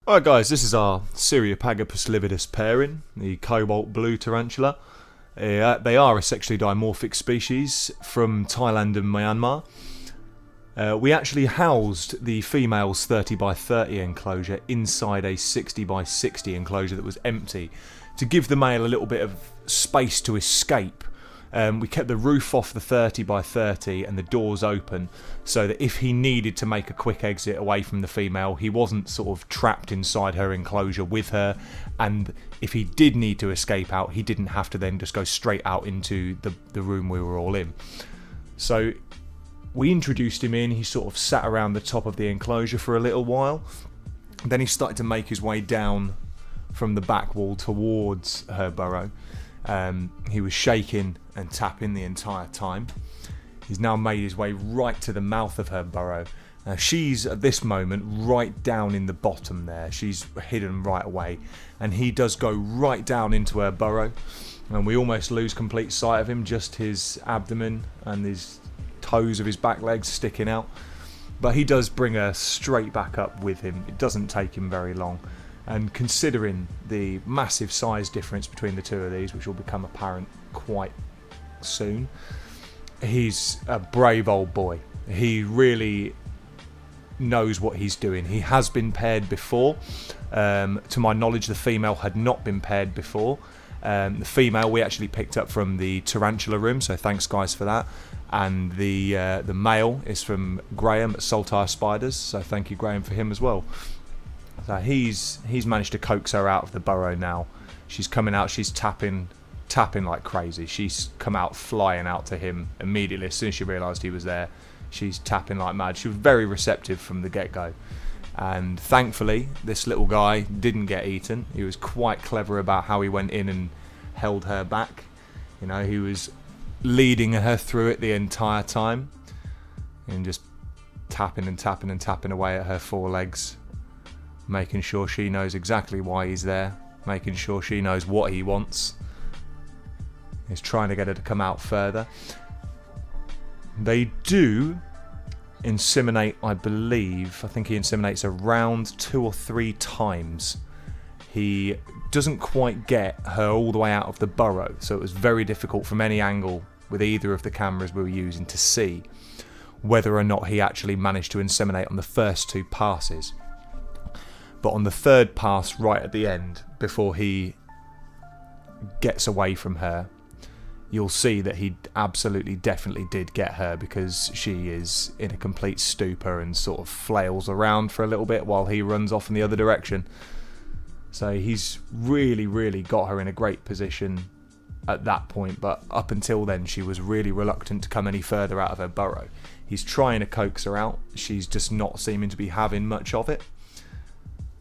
Alright guys, this is our Cyriopagopus lividus pairing, the Cobalt blue tarantula. They are a sexually dimorphic species from Thailand and Myanmar. We actually housed the female's 30 by 30 enclosure inside a 60 by 60 enclosure that was empty to give the male a little bit of space to escape. We kept the roof off the 30 by 30 and the doors open so that if he needed to make a quick exit away from the female, he wasn't sort of trapped inside her enclosure with her, and if he did need to escape out, he didn't have to then just go straight out into the room we were all in. So we introduced him in, he sort of sat around the top of the enclosure for a little while, then he started to make his way down from the back wall towards her burrow. He was shaking and tapping the entire time. He's now made his way right to the mouth of her burrow. She's at this moment right down in the bottom there. She's hidden right away, and he does go right down into her burrow, and we almost lose complete sight of him, just his abdomen and his toes of his back legs sticking out. But he does bring her straight back up with him. It doesn't take him very long. And considering the massive size difference between the two of these, which will become apparent quite soon, he's a brave old boy. He really knows what he's doing. He has been paired before. To my knowledge, the female had not been paired before. The female we actually picked up from the tarantula room, so thanks guys for that. And the male is from Graham at Saltire Spiders, so thank you Graham for him as well. So he's managed to coax her out of the burrow now. She's coming out, she's tapping like crazy. She's come out flying out to him immediately as soon as she realised he was there. She's tapping like mad. She was very receptive from the get-go. And thankfully, this little guy didn't get eaten. He was quite clever about how he went in and held her back. You know, he was leading her through it the entire time. And just tapping and tapping and tapping away at her forelegs. Making sure she knows exactly why he's there, making sure she knows what he wants. He's trying to get her to come out further. They do inseminate, I think he inseminates around 2 or 3 times. He doesn't quite get her all the way out of the burrow, so it was very difficult from any angle with either of the cameras we were using to see whether or not he actually managed to inseminate on the first 2 passes. But on the 3rd pass right at the end, before he gets away from her, you'll see that he absolutely definitely did get her, because she is in a complete stupor and sort of flails around for a little bit while he runs off in the other direction. So he's really got her in a great position at that point, but up until then she was really reluctant to come any further out of her burrow. He's trying to coax her out, she's just not seeming to be having much of it.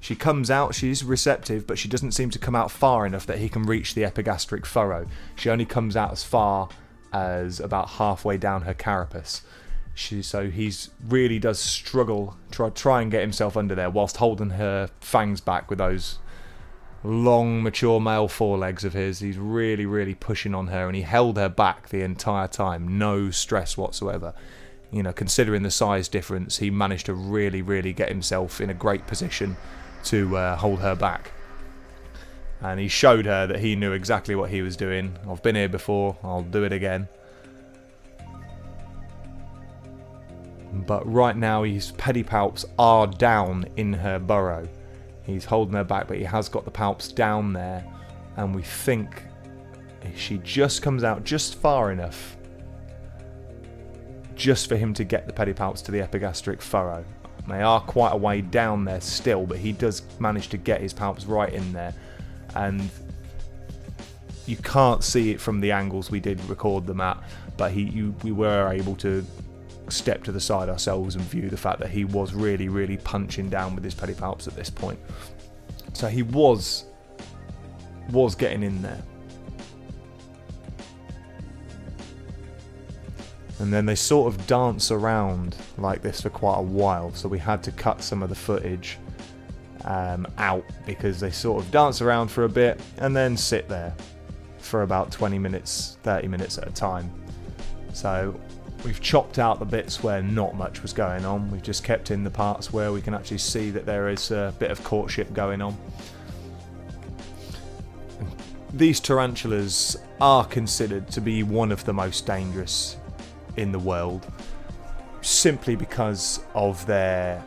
She comes out, she's receptive, but she doesn't seem to come out far enough that he can reach the epigastric furrow. She only comes out as far as about halfway down her carapace. So he's really does struggle, try and get himself under there whilst holding her fangs back with those long, mature male forelegs of his. He's really pushing on her, and he held her back the entire time, no stress whatsoever. You know, considering the size difference, he managed to really get himself in a great position to hold her back. And he showed her that he knew exactly what he was doing. I've been here before, I'll do it again. But right now his pedipalps are down in her burrow. He's holding her back, but he has got the palps down there, and we think she just comes out just far enough just for him to get the pedipalps to the epigastric furrow. They are quite a way down there still, but he does manage to get his palps right in there, and you can't see it from the angles we did record them at, but we were able to step to the side ourselves and view the fact that he was really punching down with his pedipalps at this point. So he was getting in there. And then they sort of dance around like this for quite a while, so we had to cut some of the footage out, because they sort of dance around for a bit and then sit there for about 20 minutes, 30 minutes at a time. So We've chopped out the bits where not much was going on. We've just kept in the parts where we can actually see that there is a bit of courtship going on. These tarantulas are considered to be one of the most dangerous in the world, simply because of their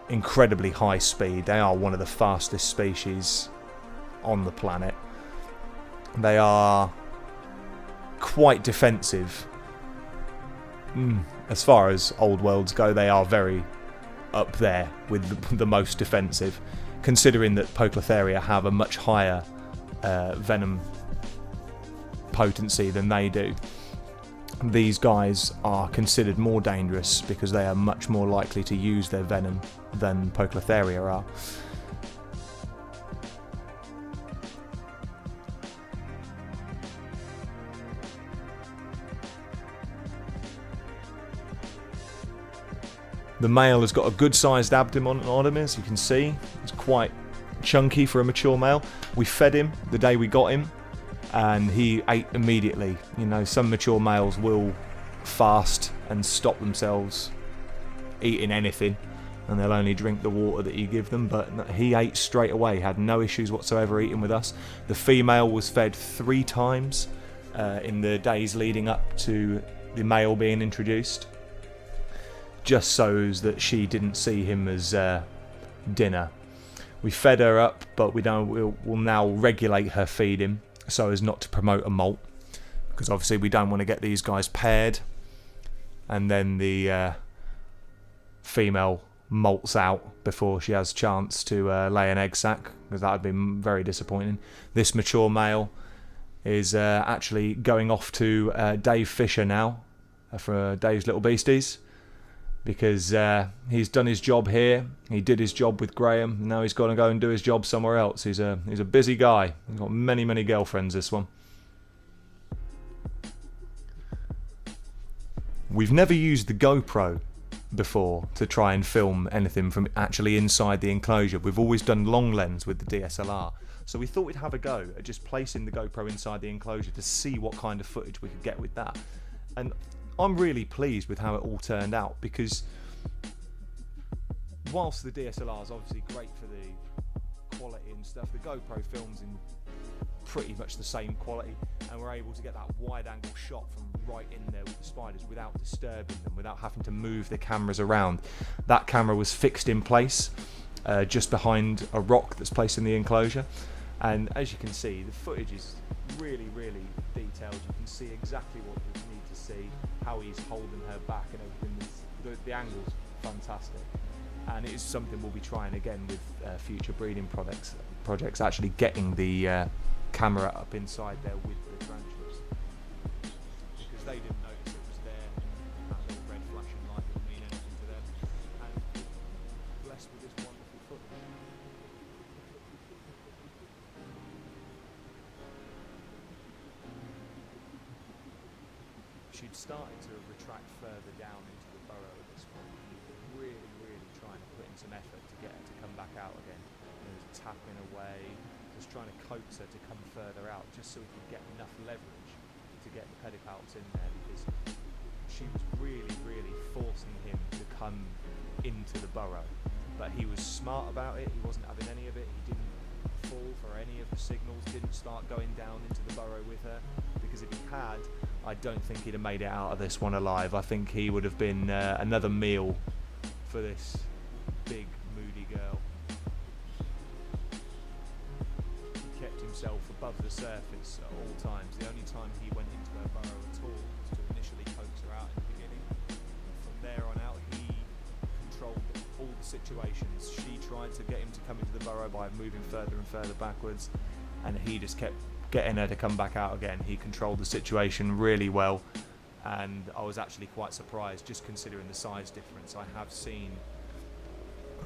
incredibly high speed. They are one of the fastest species on the planet. They are quite defensive. As far as old worlds go, they are very up there with the most defensive, considering that Poeclotheria have a much higher venom potency than they do. These guys are considered more dangerous because they are much more likely to use their venom than Poeclotheria are. The male has got a good sized abdomen on him, as you can see. It's quite chunky for a mature male. We fed him the day we got him and he ate immediately. You know, some mature males will fast and stop themselves eating anything and they'll only drink the water that you give them, but he ate straight away, had no issues whatsoever eating with us. The female was fed 3 times in the days leading up to the male being introduced, just so that she didn't see him as dinner. We fed her up, but we'll now regulate her feeding so as not to promote a molt, because obviously we don't want to get these guys paired and then the female molts out before she has a chance to lay an egg sac, because that would be very disappointing. This mature male is actually going off to Dave Fisher now for Dave's Little Beasties, because he's done his job here. He did his job with Graham. Now he's got to go and do his job somewhere else. He's a busy guy. He's got many girlfriends, this one. We've never used the GoPro before to try and film anything from actually inside the enclosure. We've always done long lens with the DSLR. So we thought we'd have a go at just placing the GoPro inside the enclosure to see what kind of footage we could get with that. And I'm really pleased with how it all turned out, because whilst the DSLR is obviously great for the quality and stuff, the GoPro films in pretty much the same quality, and we're able to get that wide angle shot from right in there with the spiders without disturbing them, without having to move the cameras around. That camera was fixed in place just behind a rock that's placed in the enclosure, and as you can see, the footage is really detailed. You can see exactly what you need to see, how he's holding her back and everything. The angle's fantastic, and it is something we'll be trying again with future breeding projects, actually getting the camera up inside there with the tarantulas, because they didn't notice it was there. That little red flashing light didn't mean anything to them, and blessed with this wonderful footage. She'd started to retract further down into the burrow at this point. Really trying to put in some effort to get her to come back out again. He was tapping away, just trying to coax her to come further out, just so he could get enough leverage to get the pedipalps in there, because she was really forcing him to come into the burrow. But he was smart about it. He wasn't having any of it. He didn't fall for any of the signals, didn't start going down into the burrow with her, because if he had, I don't think he'd have made it out of this one alive. I think he would have been another meal for this big moody girl. He kept himself above the surface at all times. The only time he went into her burrow at all was to initially coax her out in the beginning. From there on out, he controlled all the situations. She tried to get him to come into the burrow by moving further and further backwards, and he just kept getting her to come back out again. He controlled the situation really well, and I was actually quite surprised, just considering the size difference. I have seen,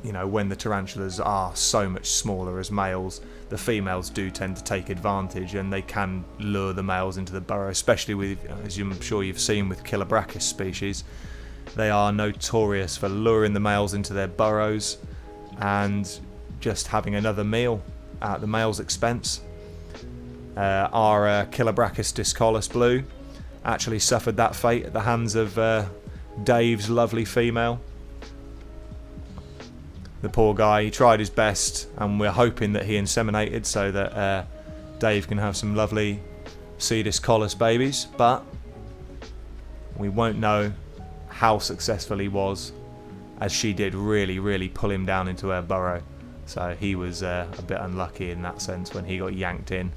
you know, when the tarantulas are so much smaller as males, the females do tend to take advantage, and they can lure the males into the burrow, especially with, as I'm sure you've seen with Cyriopagopus species. They are notorious for luring the males into their burrows and just having another meal at the male's expense. Our Cyriopagopus discolus blue actually suffered that fate at the hands of Dave's lovely female. The poor guy, he tried his best, and we're hoping that he inseminated so that Dave can have some lovely C.lividus collis babies, but we won't know how successful he was, as she did really pull him down into her burrow. So he was a bit unlucky in that sense when he got yanked in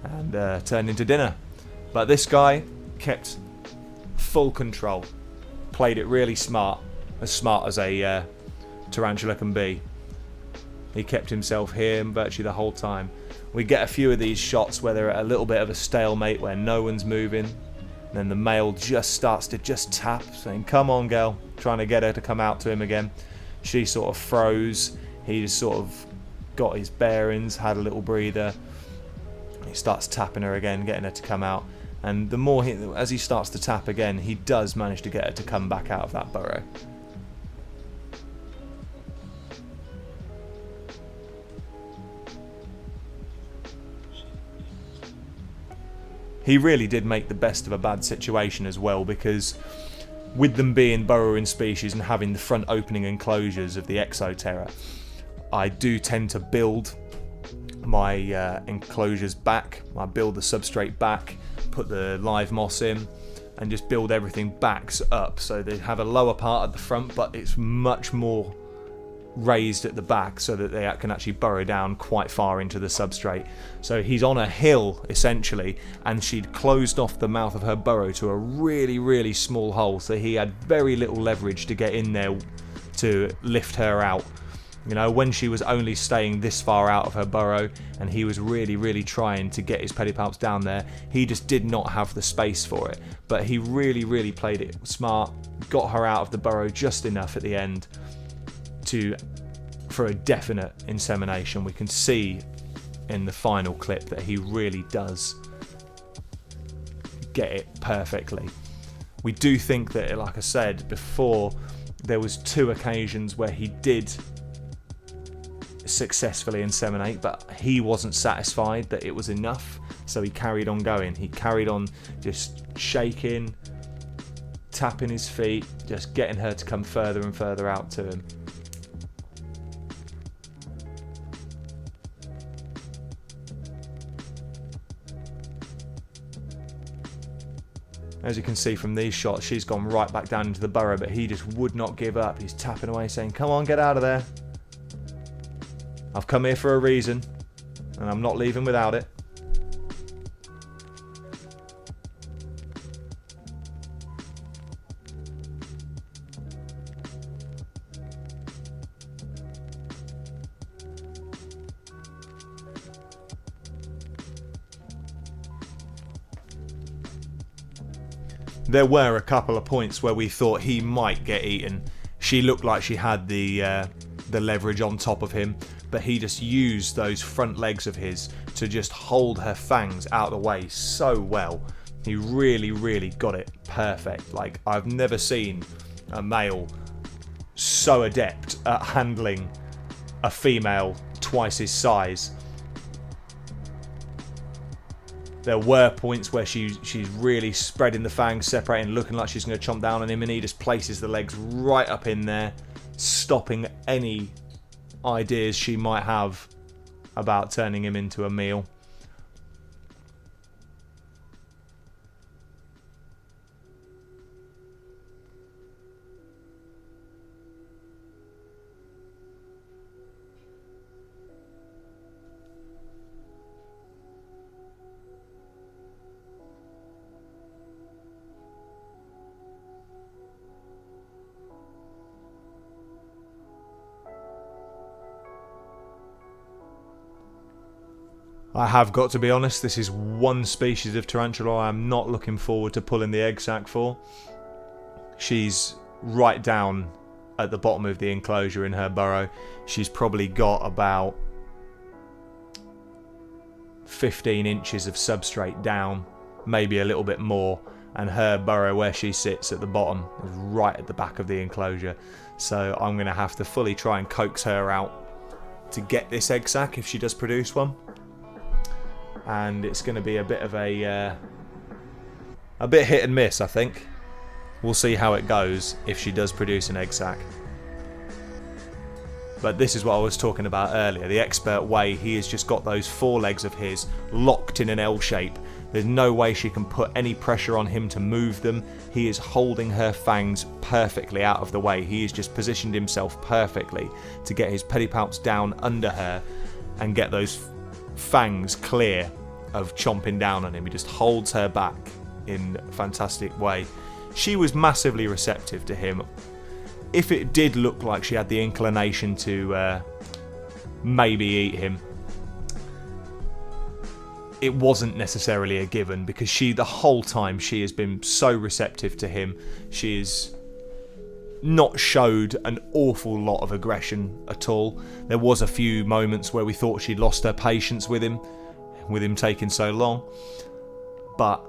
and turned into dinner. But this guy kept full control, played it really smart as a tarantula can be. He kept himself here virtually the whole time. We get a few of these shots where they're at a little bit of a stalemate, where no one's moving, and then the male just starts to tap, saying, "Come on, girl," trying to get her to come out to him again. She sort of froze. He just sort of got his bearings, had a little breather. He starts tapping her again, getting her to come out. And the more as he starts to tap again, he does manage to get her to come back out of that burrow. He really did make the best of a bad situation as well, because with them being burrowing species and having the front opening enclosures of the Exoterra, I do tend to build my enclosures back. I build the substrate back, put the live moss in, and just build everything backs up so they have a lower part at the front, but it's much more raised at the back so that they can actually burrow down quite far into the substrate. So he's on a hill essentially, and she'd closed off the mouth of her burrow to a really small hole, so he had very little leverage to get in there to lift her out. You know, when she was only staying this far out of her burrow and he was really trying to get his pedipalps down there, he just did not have the space for it. But he really played it smart, got her out of the burrow just enough at the end for a definite insemination. We can see in the final clip that he really does get it perfectly. We do think that, like I said before, there was 2 occasions where he did successfully inseminate, but he wasn't satisfied that it was enough, so he carried on going. He carried on just shaking, tapping his feet, just getting her to come further and further out to him. As you can see from these shots, she's gone right back down into the burrow, but he just would not give up. He's tapping away, saying, "Come on, get out of there. I've come here for a reason, and I'm not leaving without it." There were a couple of points where we thought he might get eaten. She looked like she had the leverage on top of him, but he just used those front legs of his to just hold her fangs out of the way so well. He really got it perfect. Like, I've never seen a male so adept at handling a female twice his size. There were points where she's really spreading the fangs, separating, looking like she's going to chomp down on him, and he just places the legs right up in there, stopping any ideas she might have about turning him into a meal. I have got to be honest, this is one species of tarantula I am not looking forward to pulling the egg sac for. She's right down at the bottom of the enclosure in her burrow. She's probably got about 15 inches of substrate down, maybe a little bit more, and her burrow where she sits at the bottom is right at the back of the enclosure. So I'm going to have to fully try and coax her out to get this egg sac if she does produce one. And it's going to be a bit of a A bit hit and miss, I think. We'll see how it goes if she does produce an egg sac. But this is what I was talking about earlier. The expert way, he has just got those forelegs of his locked in an L shape. There's no way she can put any pressure on him to move them. He is holding her fangs perfectly out of the way. He has just positioned himself perfectly to get his pedipalps down under her and get those fangs clear of chomping down on him. He just holds her back in a fantastic way. She was massively receptive to him. If it did look like she had the inclination to maybe eat him, it wasn't necessarily a given, because the whole time she has been so receptive to him. She has not showed an awful lot of aggression at all. There was a few moments where we thought she'd lost her patience with him taking so long, but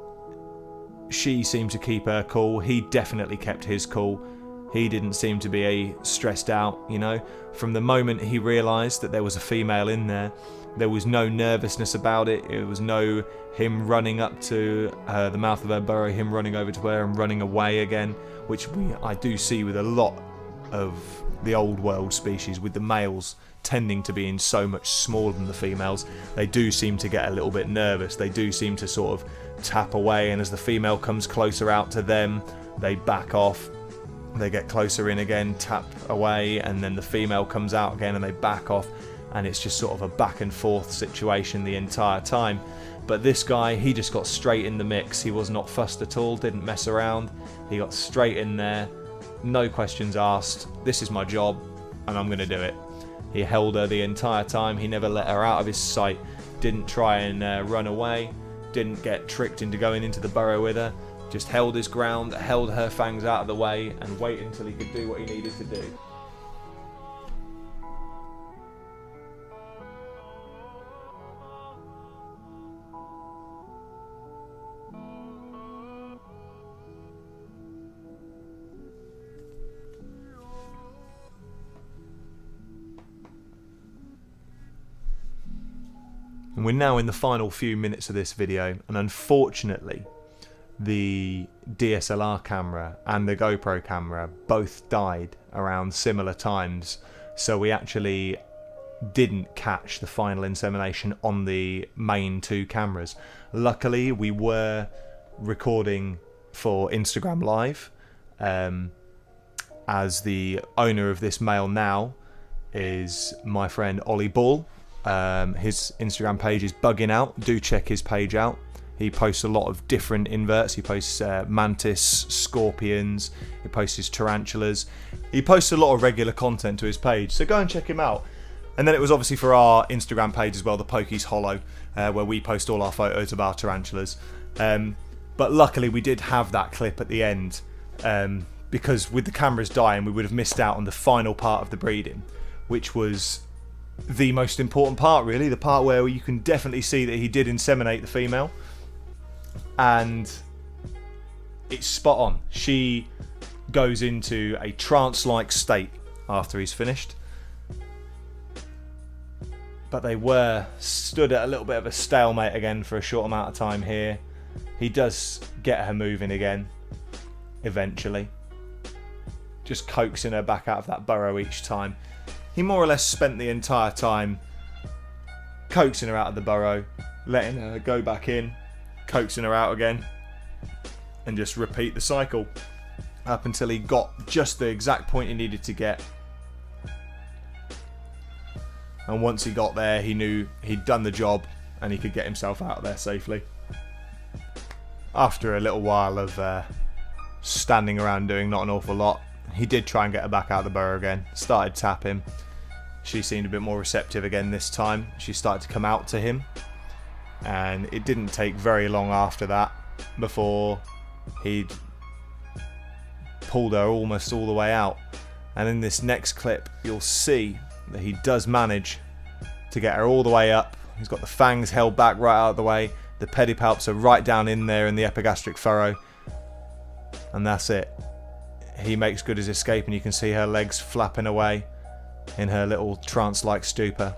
she seemed to keep her cool. He definitely kept his cool. He didn't seem to be stressed out, you know. From the moment he realised that there was a female in there, there was no nervousness about it. It was no him running up to the mouth of her burrow, him running over to her and running away again, which I do see with a lot of the old world species, with the males tending to be so much smaller than the females. They do seem to get a little bit nervous. They do seem to sort of tap away, and as the female comes closer out to them, they back off. They get closer in again, tap away, and then the female comes out again and they back off, and it's just sort of a back and forth situation the entire time. But this guy, he just got straight in the mix. He was not fussed at all, didn't mess around. He got straight in there, no questions asked. This is my job and I'm going to do it. He held her the entire time. He never let her out of his sight. Didn't try and run away. Didn't get tricked into going into the burrow with her. Just held his ground, held her fangs out of the way, and waited until he could do what he needed to do. And we're now in the final few minutes of this video, and unfortunately the DSLR camera and the GoPro camera both died around similar times, so we actually didn't catch the final insemination on the main two cameras. Luckily we were recording for Instagram Live, as the owner of this male now is my friend Ollie Ball. His Instagram page is bugging out. Do check his page out. He posts a lot of different inverts. He posts mantis, scorpions, he posts his tarantulas. He posts a lot of regular content to his page, so go and check him out. And then it was obviously for our Instagram page as well, the Pokies Hollow, where we post all our photos of our tarantulas. But luckily we did have that clip at the end, because with the cameras dying we would have missed out on the final part of the breeding, which was the most important part really, the part where you can definitely see that he did inseminate the female. And it's spot on. She goes into a trance-like state after he's finished. But they were stood at a little bit of a stalemate again for a short amount of time here. He does get her moving again, eventually. Just coaxing her back out of that burrow each time. He more or less spent the entire time coaxing her out of the burrow, letting her go back in, coaxing her out again, and just repeat the cycle up until he got just the exact point he needed to get. And once he got there, he knew he'd done the job and he could get himself out of there safely. After a little while of standing around doing not an awful lot, he did try and get her back out of the burrow again, started tapping. She seemed a bit more receptive again this time. She started to come out to him, and it didn't take very long after that before he'd pulled her almost all the way out. And in this next clip you'll see that he does manage to get her all the way up. He's got the fangs held back right out of the way, the pedipalps are right down in there in the epigastric furrow, and that's it. He makes good his escape, and you can see her legs flapping away in her little trance-like stupor.